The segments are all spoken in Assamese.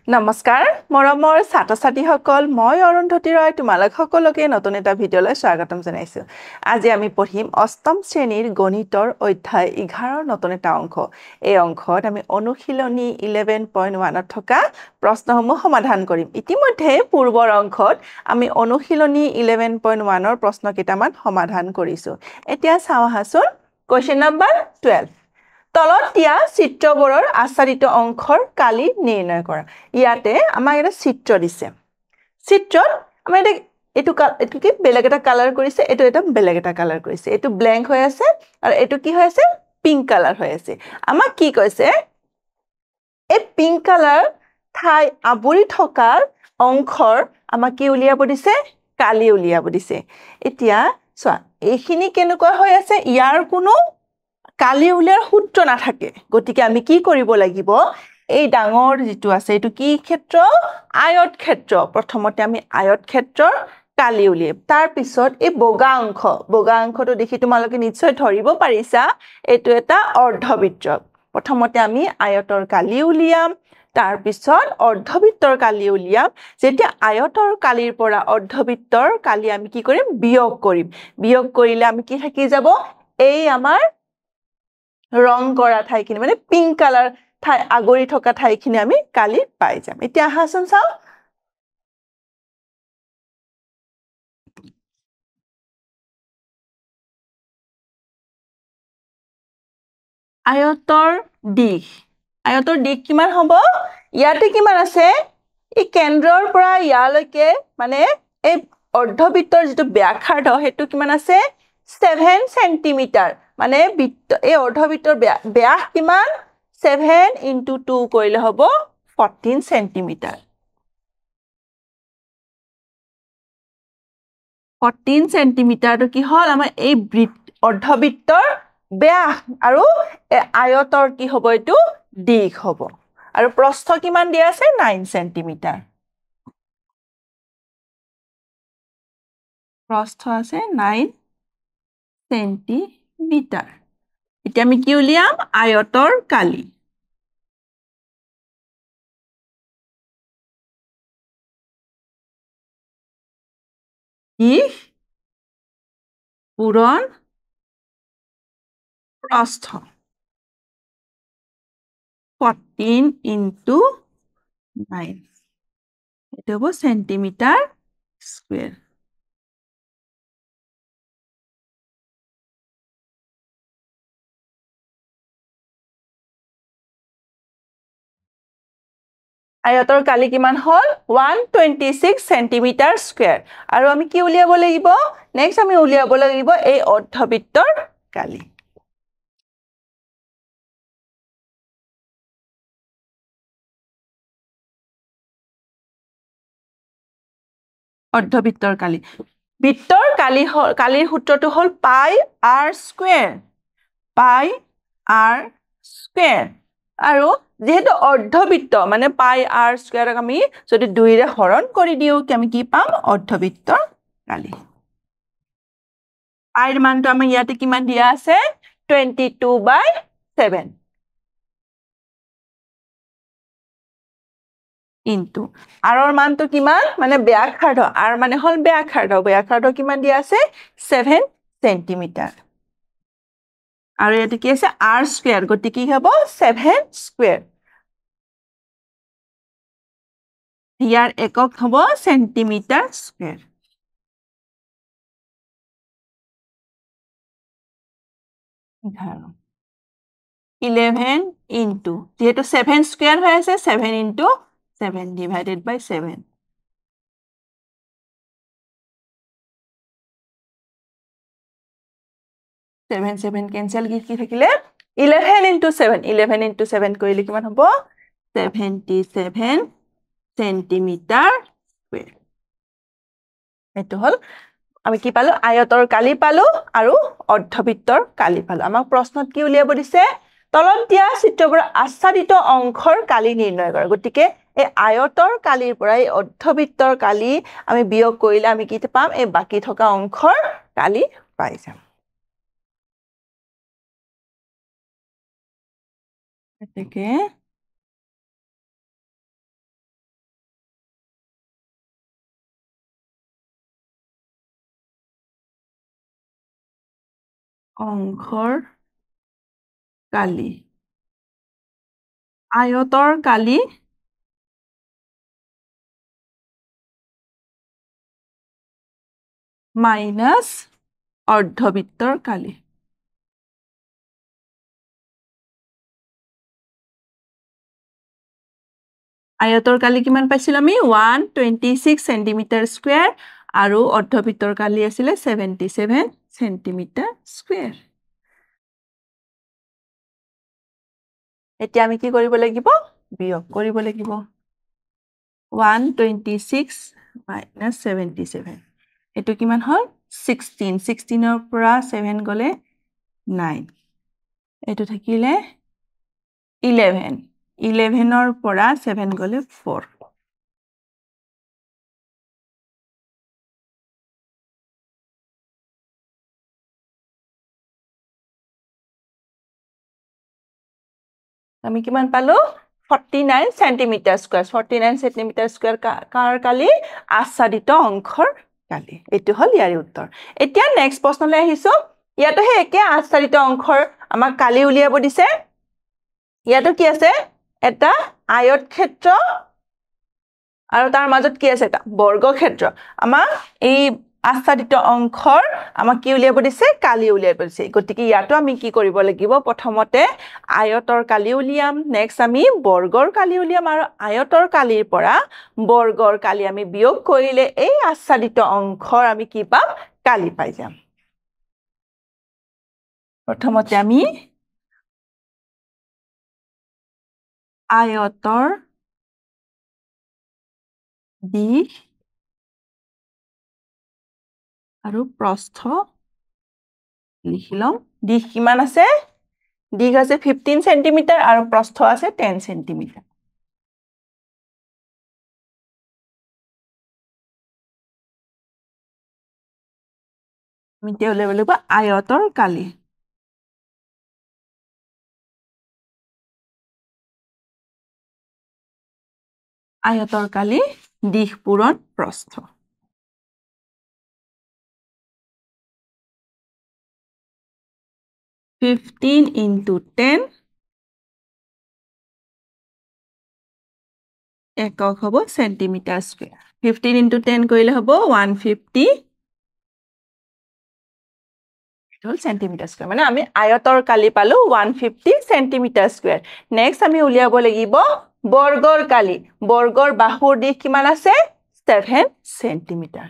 নমস্কাৰ মৰমৰ ছাত্ৰ-ছাত্ৰীসকল মই অৰুন্ধতী ৰয় তোমালোক সকলোকে নতুন এটা ভিডিঅ'লৈ স্বাগতম জনাইছো আজি আমি পঢ়িম অষ্টম শ্ৰেণীৰ গণিতৰ অধ্যায় 11 নতুন এটা অংক এই অংকত আমি অনুশীলনী 11.1 ত থকা প্ৰশ্নসমূহ সমাধান কৰিম ইতিমধ্যে পূৰ্বৰ অংকত আমি অনুশীলনী 11.1 ৰ প্ৰশ্ন কেইটামান সমাধান কৰিছো এতিয়া চাও হাসুন কোৱেশ্চন নম্বৰ 12 তলত দিয়া চিত্ৰবোৰৰ আচাৰিত অংকৰ কালি নিৰ্ণয় কৰা ইয়াতে আমাক এটা চিত্ৰ দিছে চিত্ৰত আমাৰ এটো কি বেলেগ এটা কালাৰ কৰিছে এটো এটা বেলেগ এটা কালাৰ কৰিছে এটো ব্ল্যাঙ্ক হৈ আছে আৰু এটো কি হৈ আছে পিংক কালাৰ হৈ আছে আমাক কি কৈছে এই পিংক কালাৰ ঠাই আবৰি থকা অংকৰ আমাক কি উলিয়াব দিছে কালি উলিয়াব দিছে এতিয়া চোৱা এইখিনি কেনেকুৱা হৈ আছে ইয়াৰ কোনো কালি উলিয়াৰ সূত্ৰ নাথাকে গতিকে আমি কি কৰিব লাগিব এই ডাঙৰ যেটো আছে এটো কি ক্ষেত্ৰ আয়ত ক্ষেত্ৰ প্ৰথমতে আমি আয়ত ক্ষেত্ৰৰ কালি উলিয়াম তাৰ পিছত এই বগা অংশটো দেখি তোমালোকে নিশ্চয় ধৰিব পাৰিছা এটো এটা অৰ্ধবৃত্ত প্ৰথমতে আমি আয়তৰ কালি উলিয়াম তাৰ পিছত অৰ্ধবৃত্তৰ কালি উলিয়াম যেতিয়া আয়তৰ কালিৰ পৰা অৰ্ধবৃত্তৰ কালি আমি কি কৰিম বিয়োগ কৰিলে আমি কি থাকি যাব এই আমাৰ ৰং কৰা ঠাইখিনি মানে পিংক কালাৰ ঠাই আগৰি থকা ঠাইখিনি আমি কালি পাই যাম এতিয়া হাসন চাও আয়তৰ দিশ কিমান হ'ব ইয়াতে কিমান আছে এই কেন্দ্ৰৰ পৰা ইয়ালৈকে মানে এই অৰ্ধবৃত্তৰ যেটো ব্যাসাৰ্ধ হেতু কিমান আছে 7 সেন্টিমিটাৰ মানে এই অৰ্ধবৃত্তৰ ব্যাস কিমান 7 * 2 কৰিলে হ'ব 14 সেন্টিমিটাৰ 14 সেন্টিমিটাৰটো কি হ'ল আমাৰ এই অৰ্ধবৃত্তৰ ব্যাস আৰু আয়তৰ কি হ'ব এটো দিশ হ'ব আৰু প্ৰস্থ কিমান দিয়া আছে 9 সেন্টিমিটাৰ প্ৰস্থ আছে 9 সেন্টিমিটাৰ এতিয়া আমি কি উলিয়াম আয়তৰ কালি দিশ পূৰণ প্ৰস্থ 14 * 9 এটো হ'ব সেন্টিমিটাৰ স্কয়াৰ আয়তৰ কালি কিমান হল 126 সেন্টিমিটাৰ স্কয়াৰ আৰু আমি কি উলিয়াব লাগিব নেক্সট আমি উলিয়াব লাগিব এই অৰ্ধবৃত্তৰ কালি অৰ্ধবৃত্তৰ কালি বৃত্তৰ কালিৰ সূত্ৰটো হ'ল পাই r স্কয়াৰ আৰু যেহেতু অৰ্ধবৃত্ত মানে পাই r স্কয়াৰক আমি যদি 2 ৰে হৰণ কৰি দিও কি আমি কি পাম অৰ্ধবৃত্তৰ কালি r মানটো আমি ইয়াতে কিমান দিয়া আছে 22/7 ইনটু r ৰ মানটো কিমান মানে ব্যাসাৰ্ধ r মানে হল ব্যাসাৰ্ধ কিমান দিয়া আছে 7 সেন্টিমিটাৰ আৰু ইয়াতে কি আছে r স্কয়াৰ গতি কি হ'ব 7 স্কয়াৰ ইয়াৰ একক হ'ব সেন্টিমিটাৰ স্কয়াৰ 11 into যেহেতু 7 স্কয়াৰ হৈ আছে 7 into 7 divided by 7 7 cancel কি থাকিলে 11 into 7 কৰিলে কিমান হ'ব 77 সেন্টিমিটাৰ স্কয়াৰ এটো হল আমি কি পালো আয়তৰ কালি পালো আৰু অৰ্ধবৃত্তৰ কালি পালো আমাক প্ৰশ্নত কি উলিয়াব দিছে তলত দিয়া চিত্ৰবোৰ আচ্ছাদিত অংকৰ কালি নিৰ্ণয় কৰা গতিকে এই আয়তৰ কালিৰ পৰা এই অৰ্ধবৃত্তৰ কালি আমি বিয়োগ কৰিলে আমি কি পাম এই বাকি থকা অংকৰ কালি পাই যাম এতেকে অংশৰ কালি আয়তৰ কালি মাইনাছ অৰ্ধবৃত্তৰ কালি আয়তৰ কালি কিমান পাইছিল আমি 126 সেন্টিমিটাৰ স্কয়াৰ আৰু অৰ্ধবৃত্তৰ কালি আছিল 77 সেন্টিমিটাৰ স্কয়াৰ এতিয়া আমি কি কৰিব লাগিব বিয়োগ কৰিব লাগিব 126 minus 77 এটো কিমান হল 16 ৰ পৰা 7 গলে 9 এটো থাকিলে 11 ৰ পৰা 7 গলে 4 আমি কিমান পালো 49 সেন্টিমিটাৰ স্কয়াৰ 49 সেন্টিমিটাৰ স্কয়াৰ কাৰ কালি আচ্ছাদিত অংশৰ কালি এটো হল ইয়াৰ উত্তৰ এতিয়া নেক্সট প্ৰশ্নলৈ আহিছো ইয়াতো হে একে আচ্ছাদিত অংশৰ আমাক কালি উলিয়াব দিছে ইয়াতো কি আছে এটা আয়ত ক্ষেত্ৰ আৰু তাৰ মাজত কি আছে এটা বৰ্গক্ষেত্ৰ আমাক এই আচ্ছাদিত অংশৰ আমাক কি উলিয়াব দিছে কালি উলিয়াব দিছে গতিকে ইয়াতো আমি কি কৰিব লাগিব প্ৰথমতে আয়তৰ কালি উলিয়াম নেক্সট আমি বৰ্গৰ কালি উলিয়াম আৰু আয়তৰ কালিৰ পৰা বৰ্গৰ কালি আমি বিয়োগ কৰিলে এই আচ্ছাদিত অংশৰ আমি কি পাম কালি পাই যাম প্ৰথমতে আমি আয়তৰ দিশ আৰু প্ৰস্থ লিখিলম দিশ কিমান আছে দিশ আছে 15 সেন্টিমিটাৰ আৰু প্ৰস্থ আছে 10 সেন্টিমিটাৰ আমি তেলে বলিব আয়তৰ কালি আয়তৰ কালি দিশ পূৰণ প্ৰস্থ 15 into 10 একক হব সেন্টিমিটাৰ স্কয়াৰ 15 into 10 কৰিলে হব 150 হল সেন্টিমিটাৰ স্কয়াৰ মানে আমি আয়তৰ কালি পালো 150 সেন্টিমিটাৰ স্কয়াৰ নেক্সট আমি উলিয়াব লাগিব বৰ্গৰ কালি বৰ্গৰ বাহুৰ দিশ কিমান আছে 7 সেন্টিমিটাৰ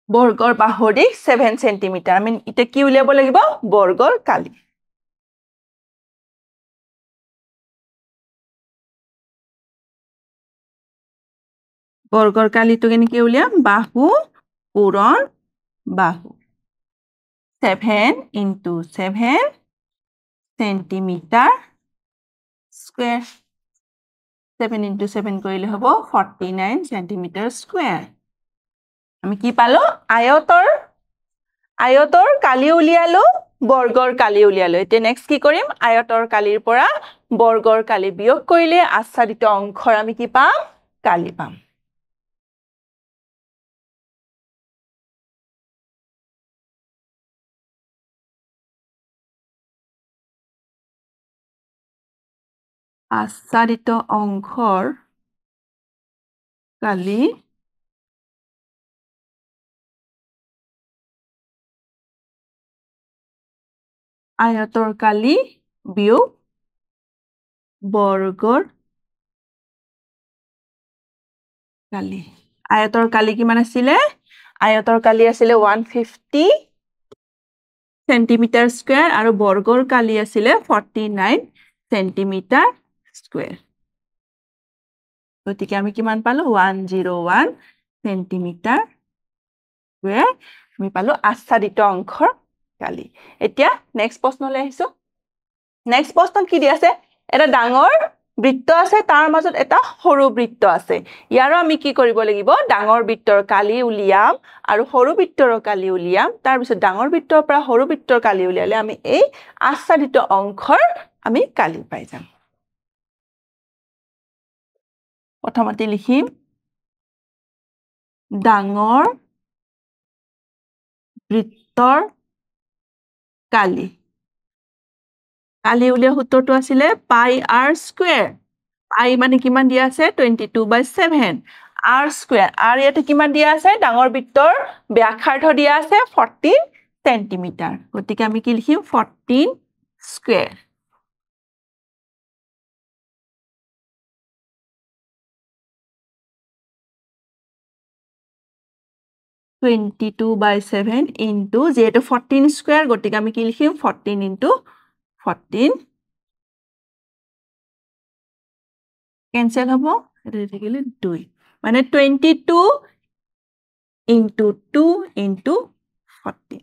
বৰ্গৰ বাহুৰ দিশ 7 সেন্টিমিটাৰ আমি ইতে কি উলিয়াব লাগিব বৰ্গৰ কালি বৰ্গৰ কালিটো কেনেকৈ উলিয়াম বাহু পূৰণ বাহু 7 into 7 সেন্টিমিটাৰ স্কয়াৰ 7 into 7 কৰিলে হ'ব 49 সেন্টিমিটাৰ স্কয়াৰ আমি কি পালো আয়তৰ কালি উলিয়ালো বৰ্গৰ কালি উলিয়ালো এতিয়া নেক্সট কি কৰিম আয়তৰ কালিৰ পৰা বৰ্গৰ কালি বিয়োগ কৰিলে আচ্ছাদিত অংশৰ আমি কি পাম কালি পাম আচ্ছাদিত অংশৰ কালি আয়তৰ কালি বিয়োগ বৰ্গৰ কালি আয়তৰ কালি কিমান আছিলে আয়তৰ কালি আছিলে 150 সেন্টিমিটাৰ স্কয়াৰ আৰু বৰ্গৰ কালি আছিলে 49 সেন্টিমিটাৰ স্কয়াৰ গতিকে আমি কিমান পালো 101 সেন্টিমিটাৰ স্কয়াৰ আমি পালো আচ্ছাদিত অংশৰ কালি এতিয়া নেক্সট প্ৰশ্নলৈ আহিছো নেক্সট প্ৰশ্ন কি দি আছে এটা ডাঙৰ বৃত্ত আছে তাৰ মাজত এটা সৰু বৃত্ত আছে ইয়াৰো আমি কি কৰিব লাগিব ডাঙৰ বৃত্তৰ কালি উলিয়াম আৰু সৰু বৃত্তৰ কালি উলিয়াম তাৰ পিছত ডাঙৰ বৃত্তৰ পৰা সৰু বৃত্তৰ কালি উলিয়ালে আমি এই আচ্ছাদিত অংশৰ আমি কালি পাই যাম প্ৰথমতে লিখিম ডাঙৰ বৃত্তৰ কালি কালি উলিয়া সূত্ৰটো আছিলে পাই r স্কয়াৰ পাই মানে কিমান দিয়া আছে 22/7 r স্কয়াৰ r ইয়াতে কিমান দিয়া আছে ডাঙৰ বৃত্তৰ ব্যাসাৰ্ধ দিয়া আছে 14 সেন্টিমিটাৰ গতিকে আমি কি লিখিম 14 স্কয়াৰ 22/7 into যেহেতু 14 স্কয়ার গতিকে আমি কি লিখিম 14 into 14 ক্যান্সেল হ'ব এটা থাকিলে 2 মানে 22 into 2 into 14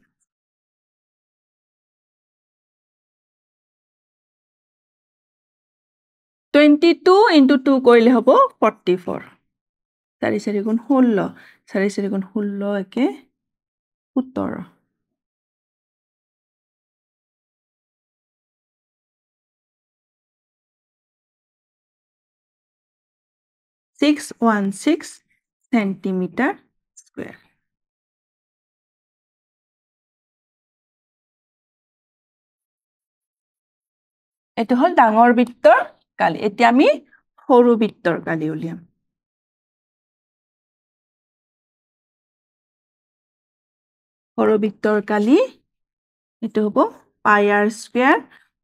22 into 2 কৰিলে হ'ব 44 4 4 গুণ 16 4 4 গুণ 16 একে 17 616 সেন্টিমিটার স্কয়ার এটো হল ডাঙৰ বৃত্তৰ কালি এতিয়া আমি সৰু বৃত্তৰ কালি উলিয়াম সৰু বৃত্তৰ কালি এটো হ'ব পাই r স্কয়াৰ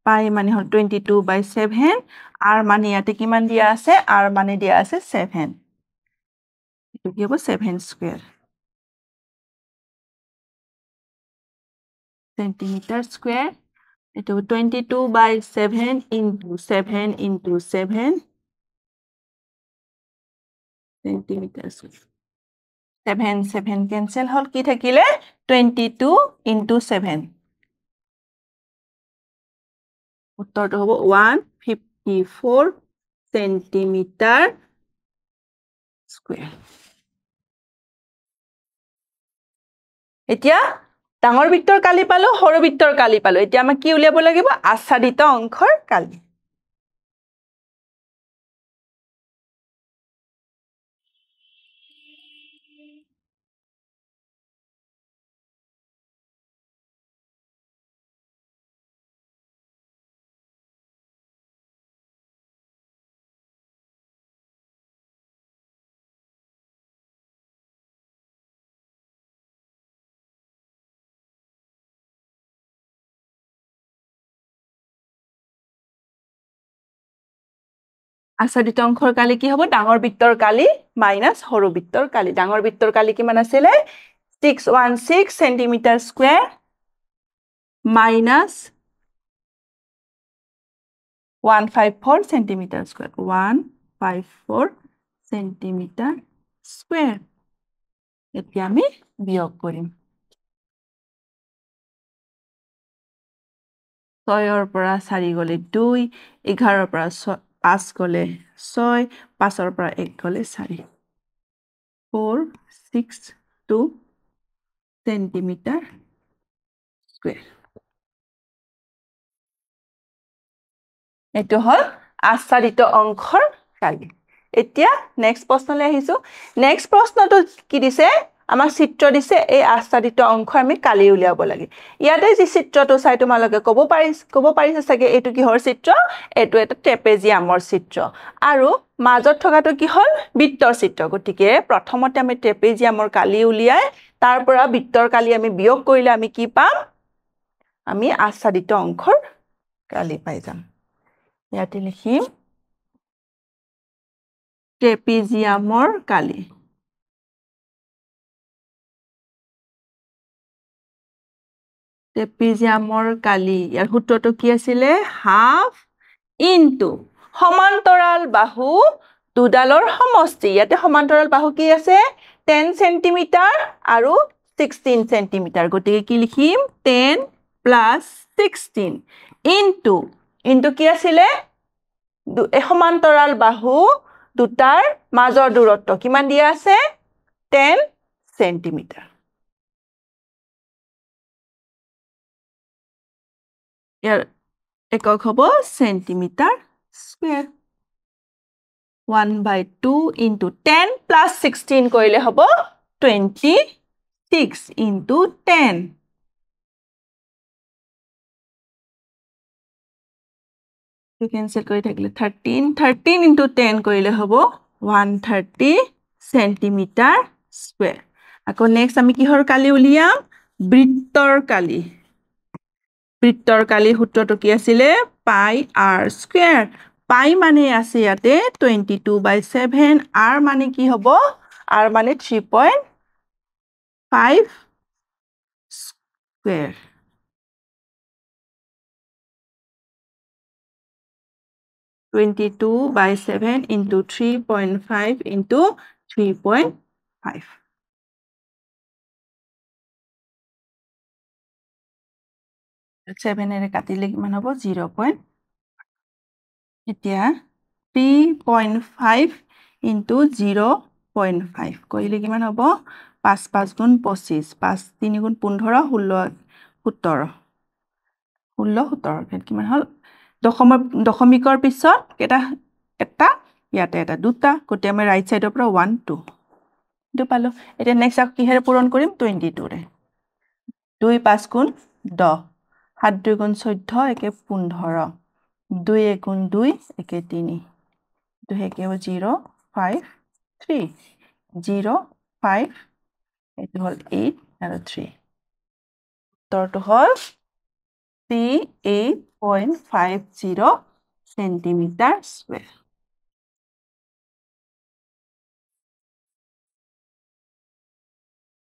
পাই মানে হল 22/7 r মানে ইয়াতে কিমান দিয়া আছে r মানে দিয়া আছে 7 এটো কি হ'ব 7 স্কয়াৰ সেন্টিমিটার স্কয়ার এটো 22/7 into 7 into 7 centimetre square 7 7 cancel হল কি থাকিলে 22 into 7 উত্তৰটো হ'ব 154 সেন্টিমিটাৰ স্কয়াৰ এতিয়া ডাঙৰ বৃত্তৰ কালি পালো সৰু বৃত্তৰ কালি পালো এতিয়া আমি কি উলিয়াব লাগিব আচ্ছাদিত অংশৰ কালি আচ্ছাদিত অংশৰ কালি কি হ'ব ডাঙৰ বৃত্তৰ কালি মাইনাস সৰু বৃত্তৰ কালি ডাঙৰ বৃত্তৰ কালি কিমান আছিল 616 centimetre square minus 154 centimetre square 154 centimetre square এতিয়া আমি বিয়োগ কৰিম 6 ৰ পৰা 4 গলে 2 11 ৰ পৰা 5 গলে 6 5 ৰ পৰা 1 গলে 4 462 সেন্টিমিটাৰ স্কয়াৰ এটো হল আচ্ছাদিত অংশৰ কালি এতিয়া নেক্সট প্ৰশ্নলৈ আহিছো নেক্সট প্ৰশ্নটো কি দিছে আমাৰ চিত্ৰ দিছে এই আচ্ছাদিত অংশ আমি কালি উলিয়াব লাগে ইয়াতে যি চিত্ৰটো চাই তোমালোকে ক'ব পাৰিছে চাগে এটো কিহৰ চিত্ৰ এটো এটা ট্ৰেপেজিয়ামৰ চিত্ৰ আৰু মাজত থকাটো কি হল বৃত্তৰ চিত্ৰ গতিকে প্ৰথমতে আমি ট্ৰেপেজিয়ামৰ কালি উলিয়াই তাৰ পৰা বৃত্তৰ কালি আমি বিয়োগ কৰিলে আমি কি পাম আমি আচ্ছাদিত অংশৰ কালি পাই যাম ইয়াতে লিখিম ট্ৰেপেজিয়ামৰ কালি ট্ৰেপেজিয়ামৰ কালি ইয়াৰ সূত্ৰটো কি আছিল হাফ ইনটু সমান্তৰাল বাহু দুডালৰ সমষ্টি ইয়াতে সমান্তৰাল বাহু কি আছে 10 সেন্টিমিটাৰ আৰু 16 সেন্টিমিটাৰ গতিকে কি লিখিম 10 + 16 ইনটু কি আছিল সমান্তৰাল বাহু দুটাৰ মাজৰ দূৰত্ব কিমান দিয়া আছে 10 সেন্টিমিটাৰ ইয়াৰ একক হ'ব সেন্টিমিটাৰ স্কয়াৰ 1/2 into 10 plus 16 কৰিলে হ'ব 26 into 10 you cancel কৰি থাকিলে 13 into 10 কৰিলে হ'ব 130 সেন্টিমিটাৰ স্কয়াৰ আকৌ নেক্সট আমি কিহৰ কালি উলিয়াম বৃত্তৰ কালি সূত্ৰটো কি আছিল পাই r স্কয়াৰ পাই মানে আছে ইয়াতে 22/7 r মানে কি হ'ব r মানে 3.5 স্কয়াৰ (22/7 into 3.5 into 3.5 7 এৰে কাটিলে কিমান হ'ব 0. এতিয়া 3.5 into 0.5 কৰিলে কিমান হ'ব 5 5 গুণ 25 5 3 গুণ 15 16 17 কিমান হ'ল দশমিকৰ পিছত কেটা এটা ইয়াতে এটা দুটা কোটি আমি ৰাইট সাইডৰ পৰা 1 2 দু পালো এতিয়া নেক্সট আক কিহেৰে পূৰণ কৰিম 22 ৰে 2 5 গুণ 10 7 2 গুণ 14 একে 15 2 1 গুণ 2 একে 3 2 একে 0 5 3 0 5 এটো হল 8 আৰু 3 উত্তৰটো হল 8.50 সেন্টিমিটাৰ স্কয়াৰ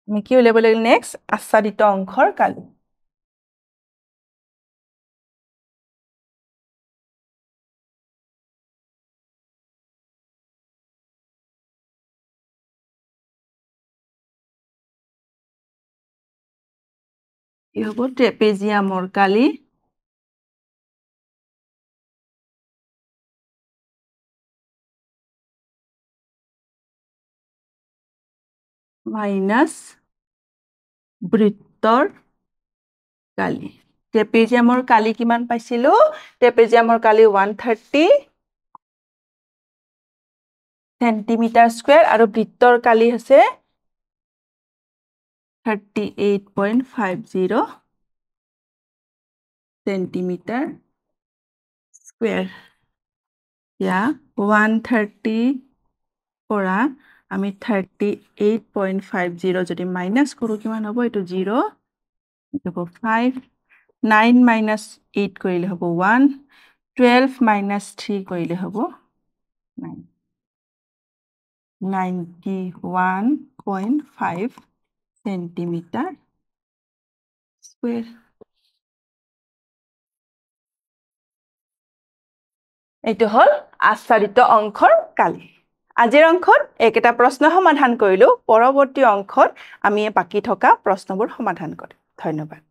আমি কি উলিয়াব লাগিল নেক্সট আচ্ছাদিত অংশৰ কালি কি হ'ব ট্ৰেপেজিয়ামৰ কালি মাইনাস বৃত্তৰ কালি ট্ৰেপেজিয়ামৰ কালি কিমান পাইছিলো ট্ৰেপেজিয়ামৰ কালি 130 সেন্টিমিটাৰ স্কয়াৰ আৰু বৃত্তৰ কালি আছে 38.50 সেন্টিমিটাৰ স্কয়াৰ ইয়া 130 পৰা আমি 38.50 যদি মাইনাস কৰো কিমান হ'ব এটো 0 এটো 5 9 minus 8 কৰিলে হ'ব 1 12 minus 3 কৰিলে হ'ব 9 91.5 সেন্টিমিটাৰ স্কয়াৰ এটো হল আচ্ছাদিত অংশৰ কালি আজিৰ অংশত একেটা প্ৰশ্ন সমাধান কৰিলো পৰৱৰ্তী অংশত আমি বাকি থকা প্ৰশ্নবোৰ সমাধান কৰিম ধন্যবাদ